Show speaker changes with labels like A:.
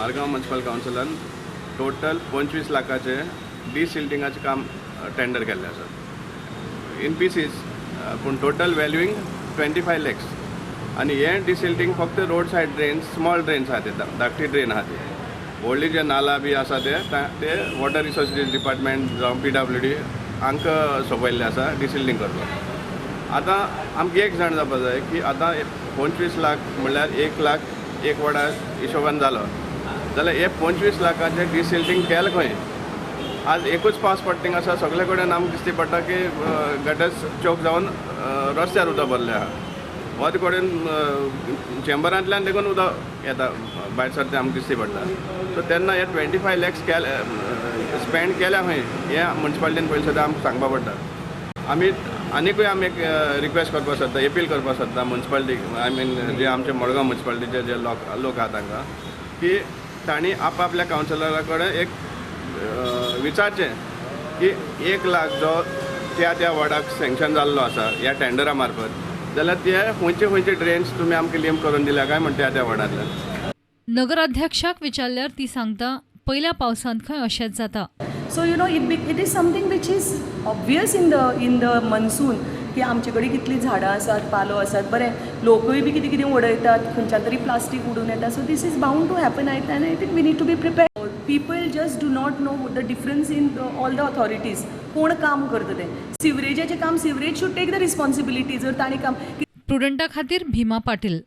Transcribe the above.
A: Margao municipal कावन्सिलान total 25 लाखाचे डिसिल्टिंगाचे काम tender केल्लें आसा इन पीसीस, पूण टोटल व्हॅल्यूइंग 25 lakhs. आनी हें डिसिल्टिंग फक्त road said drains, small drains आहा ते धाकटी ड्रेन आहा ती. व्हडली जे नाला बी आसा ते वॉटर रिसोर्सीस डिपार्टमेंट जावं PWD हांकां सोंपयल्ले आसा डिसिल्टिंग करपाक. आतां आमकां एक जाण जावपा जाय की आतां 25 लाख म्हणल्यार 1 लाख एक वडा हिशोबान जालो जाल्यार हे 25 लाखाचें डिसिल्टिंग केलें खंय. आज एकूच पावस पडटा आसा, सगळे कडेन आमकां दिसती पडटा की गटर्स चोक जावन रस्त्यार उदक भरलें आहा. वच कडेन चेंबरांतल्यान देखून उदक येता भायर सरता आमकां दिसती पडटा. सो तेन्ना हे 25 lakhs स्पेंड केल्या खंय हें म्युनिसिपालिटीन पयलीं सद्दां आमकां सांगपा पडटा. आमी आनीकूय आमी एक रिक्वेस्ट करपाक सोदता, अपील करपाक सोदता म्युनिसिपालिटीक, आय मीन जे आमचे मडगांव म्युनिसिपालिटीचे जे लोक आहा तांकां, की तांणी आपल्या कावन्सिलरा कडेन एक विचारचें की 1 लाख जो त्या वॉर्डाक सँक्शन जाल्लो आसा ह्या टेंडरा मार्फत, जाल्यार ते खंयचे ड्रेन्स तुमी आमकां लिंक करून दिल्या काय म्हणटा त्या वॉर्डांतल्यान.
B: नगराध्यक्षाक विचारल्यार ती सांगता पयल्या पावसांत खंय अशेंच जाता.
C: So you know it is something which is obvious in the monsoon की आमचे कडेन कितलीं झाडां आसात, पालो आसात, बरें लोकूय बी कितें कितें उडयतात, खंयच्यान तरी प्लास्टीक उडून येता. So this is bound to happen. I think we need to be prepared. People just do not know the difference in all the authorities. कोण काम करता तें सिवरेजाचें काम, sewerage should take the responsibility. जर तांणी काम
B: प्रुडंटा खातीर भीमा पाटील.